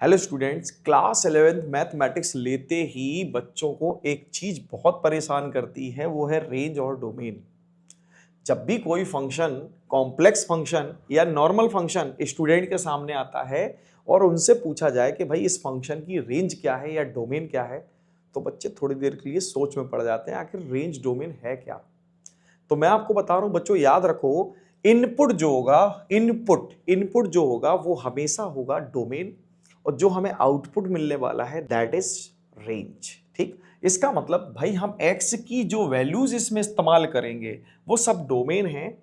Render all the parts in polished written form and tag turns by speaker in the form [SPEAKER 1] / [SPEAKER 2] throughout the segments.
[SPEAKER 1] Hello students, class 11th mathematics लेते ही बच्चों को एक चीज बहुत परेशान करती है, वो है रेंज और डोमेन। जब भी कोई फंक्शन, कॉम्प्लेक्स फंक्शन या नॉर्मल फंक्शन स्टूडेंट के सामने आता है और उनसे पूछा जाए कि भाई इस फंक्शन की रेंज क्या है या डोमेन क्या है, तो बच्चे थोड़ी देर के लिए सोच में पड़ जाते हैं आखिर रेंज डोमेन है क्या। तो मैं आपको बता रहा हूं बच्चों, याद रखो, इनपुट जो होगा, इनपुट जो होगा वो हमेशा होगा डोमेन, और जो हमें आउटपुट मिलने वाला है दैट इज रेंज। ठीक, इसका मतलब भाई हम x की जो वैल्यूज इसमें इस्तेमाल करेंगे वो सब डोमेन है।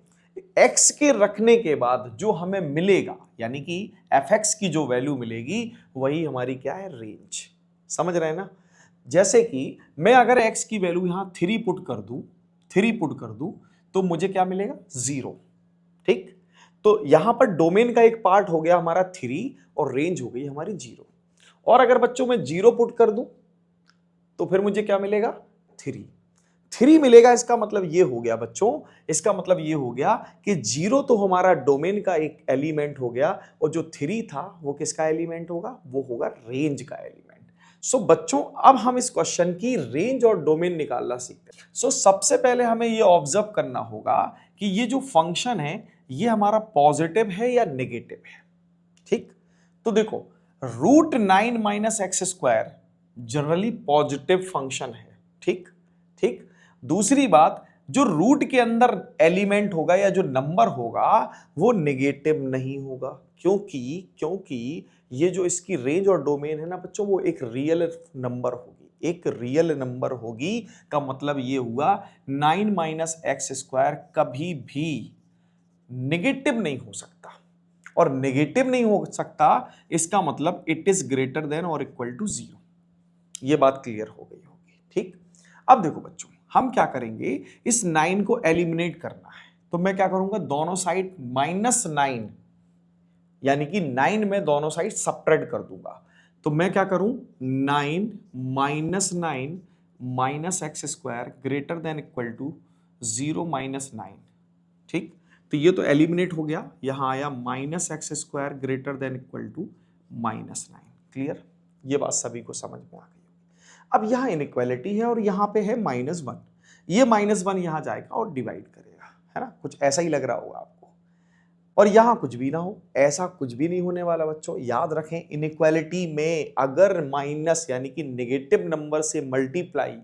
[SPEAKER 1] x के रखने के बाद जो हमें मिलेगा, यानी कि fx की जो वैल्यू मिलेगी वही हमारी क्या है, रेंज। समझ रहे हैं ना? जैसे कि मैं अगर x की वैल्यू यहां 3 पुट कर दूं तो मुझे क्या मिलेगा, 0। ठीक, तो यहां पर डोमेन का एक पार्ट हो गया हमारा 3 और रेंज हो गई हमारी 0। और अगर बच्चों में 0 पुट कर दूं तो फिर मुझे क्या मिलेगा, 3 मिलेगा। इसका मतलब ये हो गया बच्चों, इसका मतलब ये हो गया कि 0 तो हमारा डोमेन का एक एलिमेंट हो गया, और जो 3 था वो किसका एलिमेंट होगा, वो होगा रेंज का एलिमेंट। सो बच्चों, अब हम इस क्वेश्चन की रेंज और डोमेन निकालना सीखते हैं। सो सबसे पहले हमें ये ऑब्जर्व करना होगा कि ये जो फंक्शन है ये हमारा पॉजिटिव है या नेगेटिव है। ठीक, तो देखो, √9 - x² जनरली पॉजिटिव फंक्शन है। ठीक ठीक, दूसरी बात, जो रूट के अंदर एलिमेंट होगा या जो नंबर होगा वो नेगेटिव नहीं होगा, क्योंकि क्योंकि ये जो इसकी रेंज और डोमेन है ना बच्चों, वो एक रियल नंबर होगी, एक रियल नंबर होगी। का मतलब ये हुआ 9 - x² कभी भी नेगेटिव नहीं हो सकता, और नेगेटिव नहीं हो सकता इसका मतलब इट इज ग्रेटर देन और इक्वल टू 0। ये बात क्लियर हो गई होगी। ठीक, अब देखो बच्चों, हम क्या करेंगे, इस 9 को एलिमिनेट करना है, तो मैं क्या करूंगा, दोनों साइड -9, यानी कि 9 में दोनों साइड सब्ट्रैक्ट कर दूंगा। तो मैं क्या करूं, 9 - 9 - x² greater than equal to 0 - 9। ठीक, तो ये तो एलिमिनेट हो गया, यहां आया -x² greater than equal to -9। Clear? ये बात सभी को समझ में आ गई। अब यहां इनइक्वालिटी है और यहां पे है -1। ये -1 यहां जाएगा और डिवाइड करेगा, है ना? कुछ ऐसा ही लग रहा होगा आपको। और यहां कुछ भी ना हो, ऐसा कुछ भी नहीं होने वाला बच्चों। याद रखें, इनइक्वालिटी में अगर माइनस यानी कि नेगेटिव नंबर से मल्टीप्लाई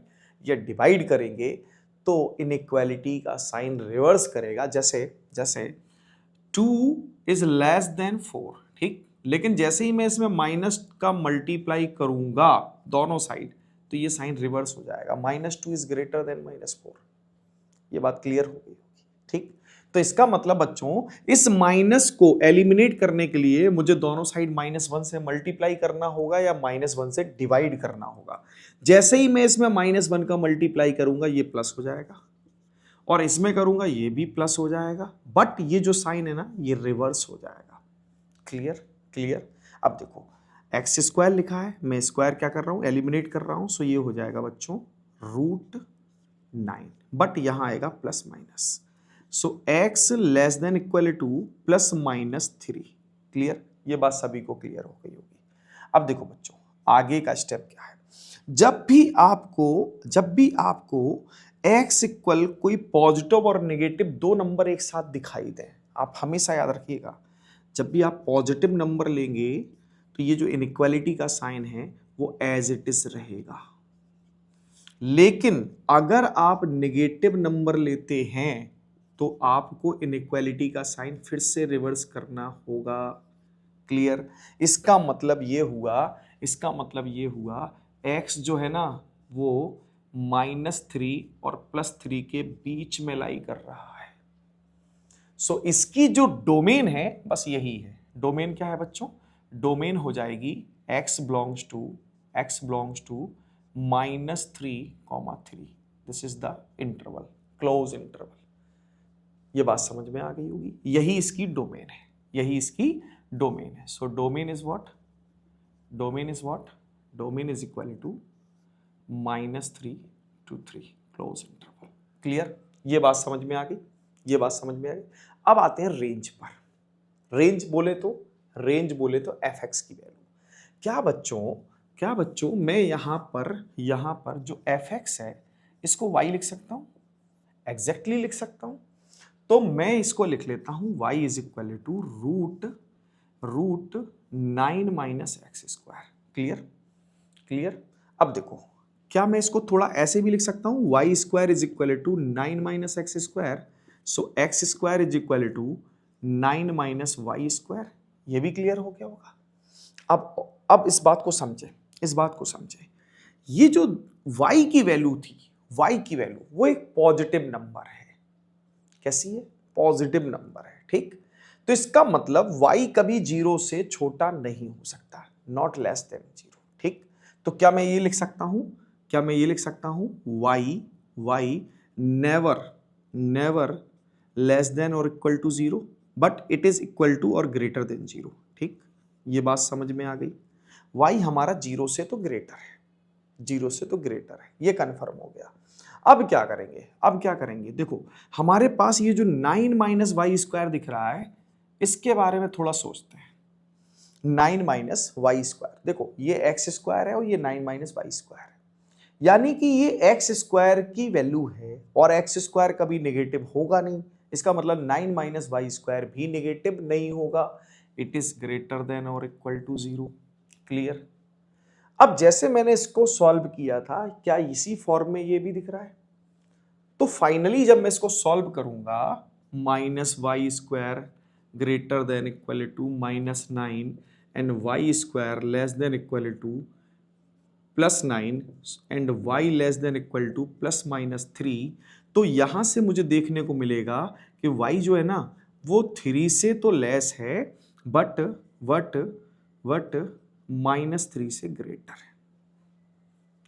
[SPEAKER 1] या डिवाइड करेंगे तो इनइक्वालिटी का साइन रिवर्स करेगा। जैसे जैसे 2 इज लेस देन 4। ठीक, लेकिन जैसे ही मैं इसमें माइनस का मल्टीप्लाई करूंगा दोनों साइड, तो ये साइन रिवर्स हो जाएगा, -2 इज ग्रेटर देन -4। ये बात क्लियर हो गई होगी। ठीक, तो इसका मतलब बच्चों, इस माइनस को एलिमिनेट करने के लिए मुझे दोनों साइड -1 से मल्टीप्लाई करना होगा या -1 से डिवाइड करना होगा। जैसे ही मैं इसमें -1 का मल्टीप्लाई करूंगा ये प्लस हो जाएगा, और इसमें करूंगा ये भी प्लस हो जाएगा, बट ये जो साइन है ना ये रिवर्स हो जाएगा। क्लियर? क्लियर? अब देखो, x² लिखा है, मैं स्क्वायर क्या कर रहा हूं, एलिमिनेट कर रहा हूं, सो ये हो जाएगा बच्चों √9, बट यहां आएगा plus minus, so x less than equal to +-3। Clear? ये बात सभी को क्लियर हो गई होगी। अब देखो बच्चों, आगे का स्टेप क्या है। जब भी आपको x इक्वल कोई पॉजिटिव और नेगेटिव दो नंबर एक साथ दिखाई दें, आप हमेशा याद रखिएगा, जब भी आप पॉजिटिव नंबर लेंगे तो ये जो इनइक्वालिटी का साइन है वो एज इट इज रहेगा। लेकिन अगर आप नेगेटिव नंबर लेते हैं तो आपको इनइक्वालिटी का साइन फिर से रिवर्स करना होगा। क्लियर? इसका मतलब ये हुआ x जो है ना वो -3 और +3 के बीच में लाई कर रहा है। सो इसकी जो डोमेन है बस यही है। डोमेन क्या है बच्चों? डोमेन हो जाएगी x belongs to -3, this is the interval, close interval. ये बात समझ में आ गई होगी। यही इसकी डोमेन है, यही इसकी डोमेन है। So domain is what? Domain is equal to -3 to 3, close interval. Clear? ये बात समझ में आ गई, ये बात समझ में आ गई। अब आते हैं रेंज पर। रेंज बोले तो fx की वैल्यू क्या बच्चों मैं यहाँ पर जो fx है इसको y लिख सकता हूँ, एग्जैक्टली लिख सकता हूँ। तो मैं इसको लिख लेता हूँ y is equal to root 9 minus x square. Clear. अब देखो, क्या मैं इसको थोड़ा ऐसे भी लिख सकता हूँ, y square is equal to 9 minus x square, so x square is equal to 9 minus y square. ये भी क्लियर हो गया होगा। अब इस बात को समझे, ये जो y की वैल्यू थी, वो एक पॉजिटिव नंबर है। कैसी है? पॉजिटिव नंबर है, ठीक। तो इसका मतलब y कभी 0 से छोटा नहीं हो सकता, नॉट लेस देन 0, ठीक। तो क्या मैं ये लिख सकता हूं, y नेवर लेस देन और equal to 0, but it is equal to और ग्रेटर देन 0, ठीक। ये बात समझ में आ गई। y हमारा 0 से तो ग्रेटर है, ये कंफर्म हो गया। अब क्या करेंगे, देखो हमारे पास ये जो 9 माइनस वाई स्क्वायर दिख रहा है, इसके बारे में थोड़ा सोचते हैं। 9 माइनस वाई स्क्वायर, देखो ये एक्स स्क्वायर है और ये 9 माइनस वाई स्क्वायर है, यानी कि ये एक्स स्क्वायर की वैल्यू है और एक्स स्क्वायर कभी नेगेटिव होगा नहीं। इसका मतलब 9 माइनस वाई स्क्वायर भी नेगेटिव नहीं होगा, इट इज ग्रेटर देन और इक्वल टू 0। क्लियर। अब जैसे मैंने इसको सॉल्व किया था, क्या इसी फॉर्म में ये भी दिख रहा है? तो फाइनली जब मैं इसको सॉल्व करूंगा, minus y square greater than equal to minus 9 and y square less than equal to +9 and y less than equal to ±3, तो यहां से मुझे देखने को मिलेगा कि y जो है ना वो 3 से तो लेस है, बट -3 से ग्रेटर है।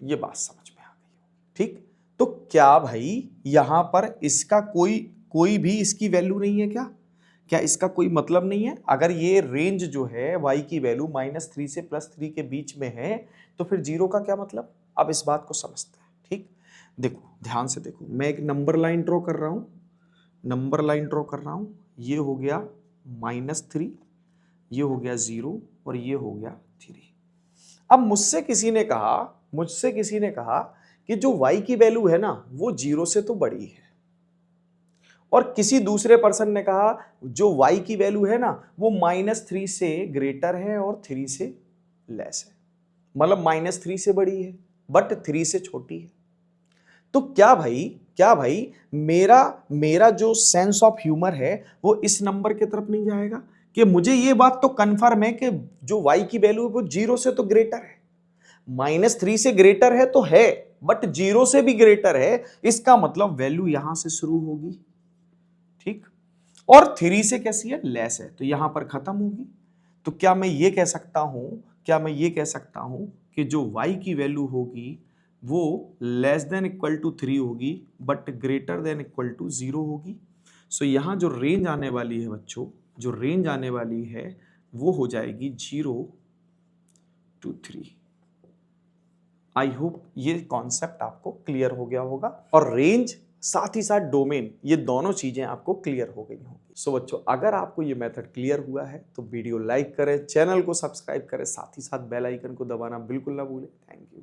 [SPEAKER 1] ये बात समझ में आ गई, ठीक। तो क्या भाई यहां पर इसका कोई भी इसकी वैल्यू नहीं है क्या इसका कोई मतलब नहीं है? अगर ये रेंज जो है y की वैल्यू -3 से +3 के बीच में है, तो फिर 0 का क्या मतलब? अब इस बात को समझते हैं, ठीक। देखो ध्यान से देखो, मैं एक नंबर लाइन ड्रॉ कर रहा हूं, ये हो गया -3, ये हो गया 0 और ये हो गया 3। अब मुझसे किसी ने कहा कि जो y की वैल्यू है ना वो 0 से तो बड़ी है, और किसी दूसरे पर्सन ने कहा जो y की वैल्यू है ना वो -3 से ग्रेटर है और 3 से लेस है, मतलब -3 से बड़ी है बट 3 से छोटी है। तो क्या भाई मेरा जो सेंस ऑफ ह्यूमर है वो इस नंबर की तरफ नहीं जाएगा कि मुझे ये बात तो कंफर्म है कि जो y की वैल्यू है वो 0 से तो ग्रेटर है, -3 से ग्रेटर है तो है, बट 0 से भी ग्रेटर है, इसका मतलब वैल्यू यहां से शुरू होगी, ठीक। और 3 से कैसी है? लेस है, तो यहां पर खत्म होगी। तो क्या मैं ये कह सकता हूं कि जो y की वैल्यू होगी वो लेस देन इक्वल टू 3 होगी but greater than equal to 0 होगी। सो यहां जो रेंज आने वाली है बच्चों, वो हो जाएगी 0 to 3। आई होप ये कॉन्सेप्ट आपको क्लियर हो गया होगा, और रेंज साथ ही साथ डोमेन, ये दोनों चीजें आपको क्लियर हो गई होंगी। सो बच्चों, अगर आपको ये मेथड क्लियर हुआ है तो वीडियो लाइक करें, चैनल को सब्सक्राइब करें, साथ ही साथ बेल आइकन को दबाना बिल्कुल ना भूलें। Thank you.